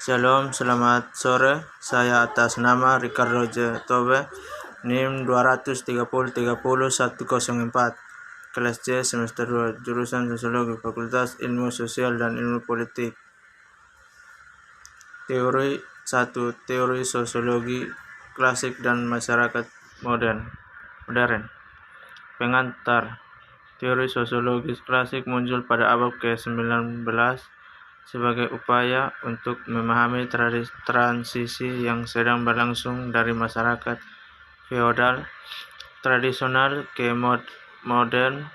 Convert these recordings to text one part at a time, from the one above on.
Shalom, selamat sore. Saya atas nama Ricardo J. Tobe, NIM 23030-104, kelas C semester 2, jurusan Sosiologi, Fakultas Ilmu Sosial dan Ilmu Politik. Teori 1. Teori Sosiologi Klasik dan Masyarakat Modern. Pengantar. Teori sosiologis klasik muncul pada abad ke-19 sebagai upaya untuk memahami transisi yang sedang berlangsung dari masyarakat feodal tradisional ke modern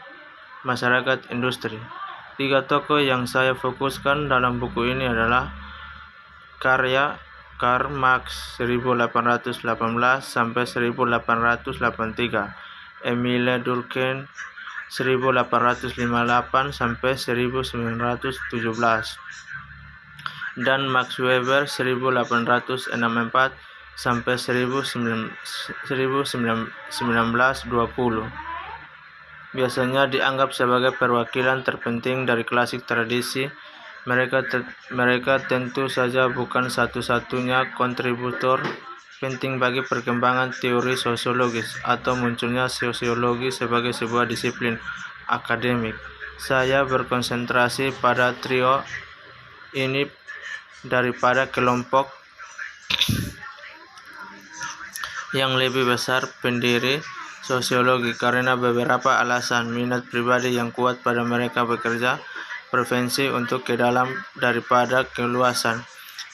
masyarakat industri. 3 tokoh yang saya fokuskan dalam buku ini adalah karya Karl Marx 1818 sampai 1883, Emile Durkheim 1858 sampai 1917, dan Max Weber 1864 sampai 1920. Biasanya dianggap sebagai perwakilan terpenting dari klasik tradisi. Mereka tentu saja bukan satu-satunya kontributor penting bagi perkembangan teori sosiologis atau munculnya sosiologi sebagai sebuah disiplin akademik. Saya berkonsentrasi pada trio ini daripada kelompok yang lebih besar pendiri sosiologi karena beberapa alasan: minat pribadi yang kuat pada mereka bekerja, preferensi untuk ke dalam daripada keluasan,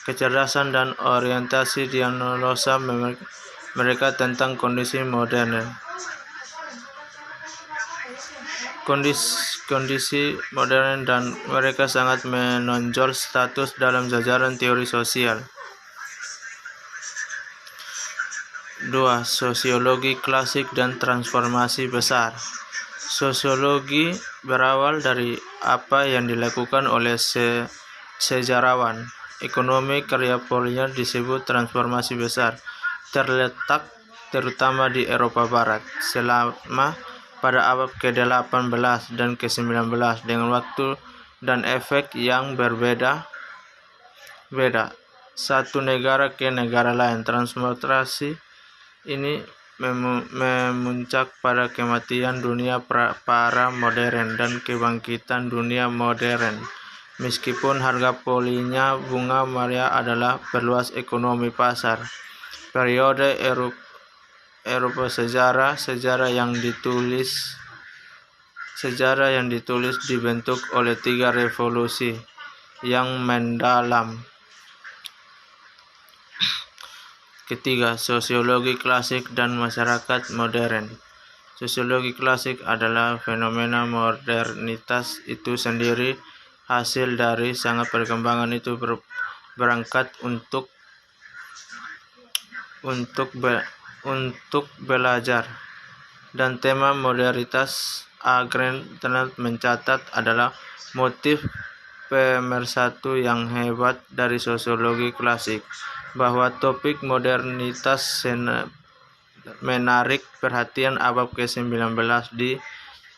kecerdasan dan orientasi diagnosa mereka tentang kondisi modern. Kondisi modern dan mereka sangat menonjol status dalam jajaran teori sosial. 2. Sosiologi klasik dan transformasi besar. Sosiologi berawal dari apa yang dilakukan oleh sejarawan ekonomi karya Fourier disebut transformasi besar, terletak terutama di Eropa Barat selama pada abad ke-18 dan ke-19 dengan waktu dan efek yang berbeda satu negara ke negara lain. Transformasi ini memuncak pada kematian dunia para modern dan kebangkitan dunia modern. Meskipun harga polinya bunga Maria adalah perluas ekonomi pasar. Periode Eropa sejarah yang ditulis dibentuk oleh 3 revolusi yang mendalam. Ketiga, sosiologi klasik dan masyarakat modern. Sosiologi klasik adalah fenomena modernitas itu sendiri, hasil dari sangat perkembangan itu berangkat untuk belajar. Dan tema modernitas Grant mencatat adalah motif pemersatu yang hebat dari sosiologi klasik, bahwa topik modernitas menarik perhatian abad ke-19 di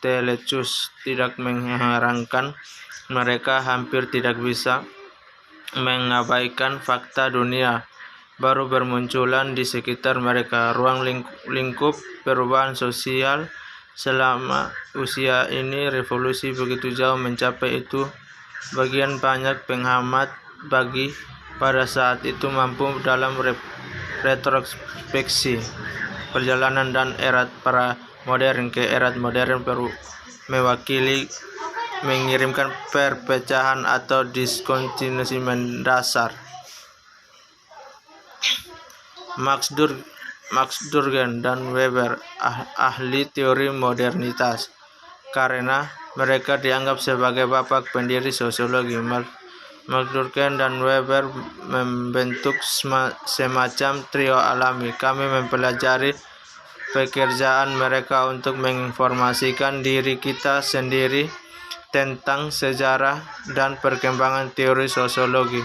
Telecus. Tidak mengherankan, mereka hampir tidak bisa mengabaikan fakta dunia baru bermunculan di sekitar mereka. Ruang lingkup perubahan sosial selama usia ini revolusi begitu jauh mencapai itu. Bagian banyak penghemat bagi pada saat itu mampu dalam retrospeksi perjalanan dan era para modern ke era modern mewakili mengirimkan perpecahan atau diskontinuasi mendasar. Max Durkheim dan Weber ahli teori modernitas karena mereka dianggap sebagai bapak pendiri sosiologi. Max Durkheim dan Weber membentuk semacam trio alami. Kami mempelajari pekerjaan mereka untuk menginformasikan diri kita sendiri tentang sejarah dan perkembangan teori sosiologi,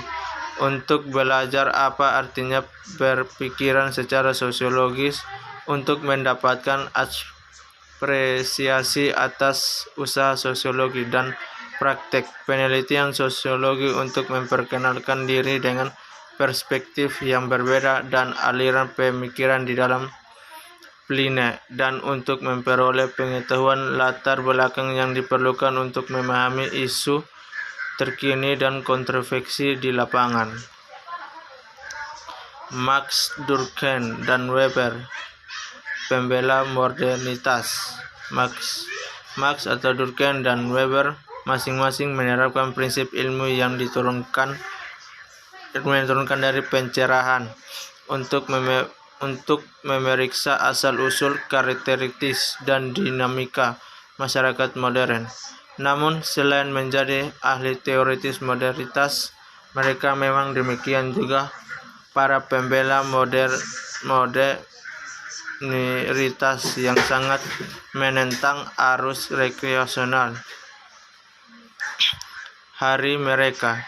untuk belajar apa artinya berpikiran secara sosiologis, untuk mendapatkan apresiasi atas usaha sosiologi dan praktek penelitian sosiologi, untuk memperkenalkan diri dengan perspektif yang berbeda dan aliran pemikiran di dalam Pline, dan untuk memperoleh pengetahuan latar belakang yang diperlukan untuk memahami isu terkini dan kontroversi di lapangan. Max Durkheim dan Weber, pembela modernitas. Marx atau Durkheim dan Weber masing-masing menerapkan prinsip ilmu yang diturunkan dari pencerahan untuk memeriksa asal-usul, karakteristik, dan dinamika masyarakat modern. Namun, selain menjadi ahli teoritis modernitas, mereka memang demikian juga para pembela modernitas yang sangat menentang arus rekreasional hari mereka.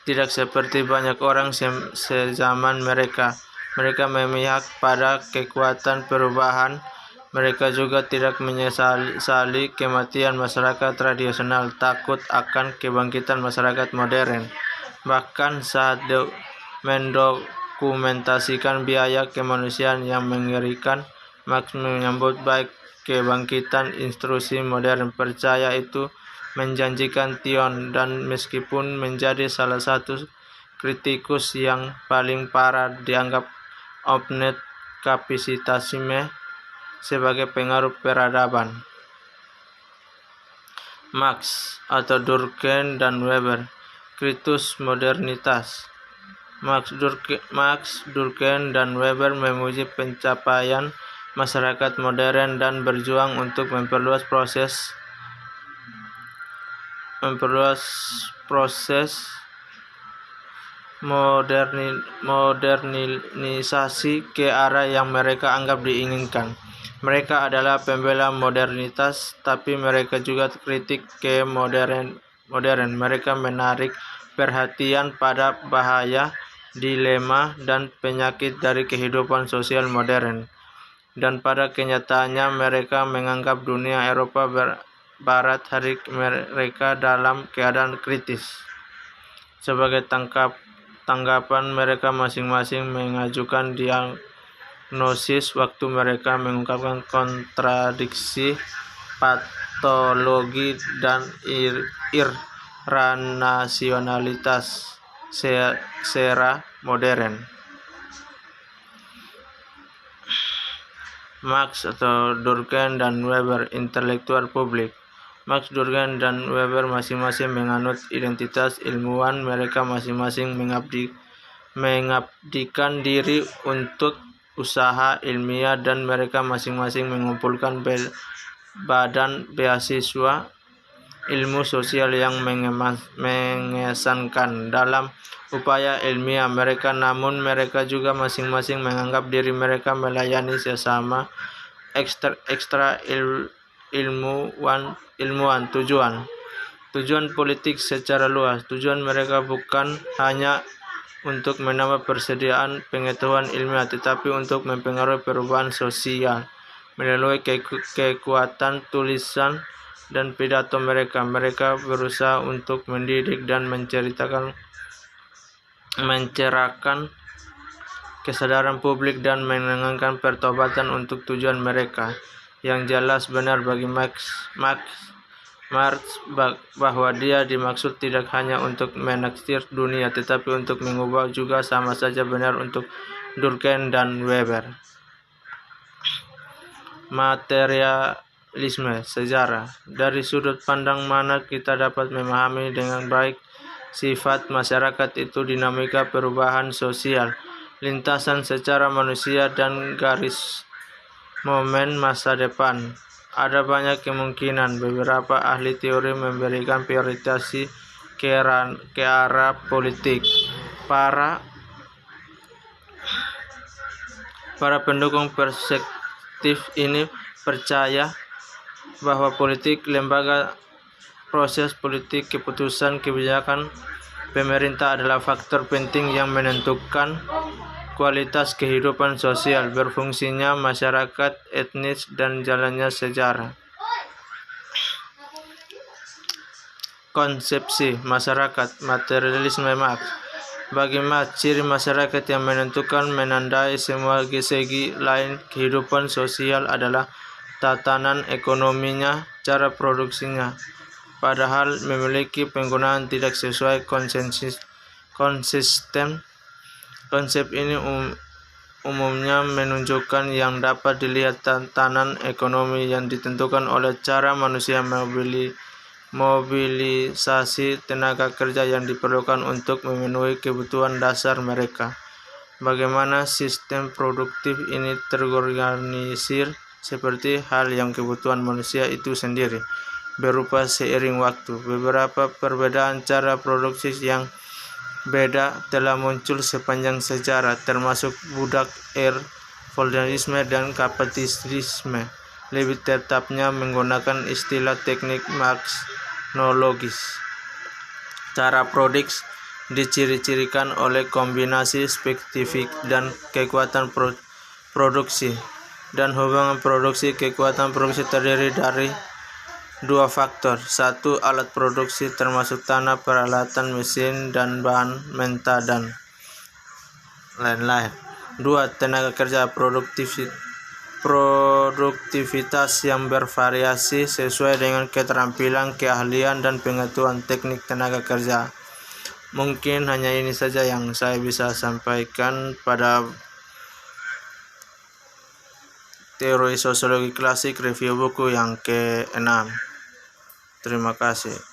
Tidak seperti banyak orang sezaman mereka memihak pada kekuatan perubahan. Mereka juga tidak menyesali kematian masyarakat tradisional, takut akan kebangkitan masyarakat modern. Bahkan saat mendokumentasikan biaya kemanusiaan yang mengerikan, Marx menyambut baik kebangkitan instruksi modern. Percaya itu menjanjikan Tion, dan meskipun menjadi salah satu kritikus yang paling parah, dianggap opnet kapitalisme sebagai pengaruh peradaban. Marx atau Durkheim dan Weber, kritus modernitas. Marx, Durkheim, dan Weber memuji pencapaian masyarakat modern dan berjuang untuk memperluas modernisasi ke arah yang mereka anggap diinginkan. Mereka adalah pembela modernitas, tapi mereka juga kritik ke modern. Mereka menarik perhatian pada bahaya, dilema, dan penyakit dari kehidupan sosial modern. Dan pada kenyataannya mereka menganggap dunia Eropa Barat hari mereka dalam keadaan kritis. Sebagai tanggapan mereka masing-masing mengajukan diagnosis waktu mereka mengungkapkan kontradiksi, patologi, dan irrasionalitas sera modern. Marx atau Durkheim dan Weber, intelektual publik. Marx, Durkheim, dan Weber masing-masing menganut identitas ilmuwan. Mereka masing-masing mengabdikan diri untuk usaha ilmiah, dan mereka masing-masing mengumpulkan badan beasiswa ilmu sosial yang mengesankan dalam upaya ilmiah mereka. Namun mereka juga masing-masing menganggap diri mereka melayani sesama ekstra ilmuwan tujuan politik secara luas. Tujuan mereka bukan hanya untuk menambah persediaan pengetahuan ilmiah, tetapi untuk mempengaruhi perubahan sosial melalui kekuatan tulisan dan pidato mereka. Mereka berusaha untuk mendidik dan mencerahkan kesadaran publik dan menenangkan pertobatan untuk tujuan mereka yang jelas benar bagi Marx bahwa dia dimaksud tidak hanya untuk menaksir dunia, tetapi untuk mengubah juga sama saja benar untuk Durkheim dan Weber. Materialisme sejarah. Dari sudut pandang mana kita dapat memahami dengan baik sifat masyarakat itu, dinamika perubahan sosial, lintasan secara manusia, dan garis momen masa depan. Ada banyak kemungkinan. Beberapa ahli teori memberikan prioritas ke arah politik. Para pendukung perspektif ini percaya bahwa politik, lembaga, proses politik, keputusan, kebijakan pemerintah adalah faktor penting yang menentukan kualitas kehidupan sosial, berfungsinya masyarakat etnis, dan jalannya sejarah. Konsepsi masyarakat materialisme Marx. Bagaimana ciri masyarakat yang menandai semua segi lain kehidupan sosial adalah tatanan ekonominya, cara produksinya, padahal memiliki penggunaan tidak sesuai konsisten. Konsep ini umumnya menunjukkan yang dapat dilihat tatanan ekonomi yang ditentukan oleh cara manusia mobilisasi tenaga kerja yang diperlukan untuk memenuhi kebutuhan dasar mereka. Bagaimana sistem produktif ini terorganisir seperti hal yang kebutuhan manusia itu sendiri berupa seiring waktu. Beberapa perbedaan cara produksi yang beda telah muncul sepanjang sejarah, termasuk budak feudalisme dan kapitalisme. Lebih tetapnya menggunakan istilah teknik marxisnologis. Cara produksi diciri-cirikan oleh kombinasi spesifik dan kekuatan produksi, dan hubungan produksi kekuatan produksi terdiri dari dua faktor. Satu, alat produksi termasuk tanah, peralatan, mesin, dan bahan mentah dan lain-lain. Dua, tenaga kerja produktivitas yang bervariasi sesuai dengan keterampilan, keahlian, dan pengetahuan teknik tenaga kerja. Mungkin hanya ini saja yang saya bisa sampaikan pada teori sosiologi klasik review buku yang ke-6. Terima kasih.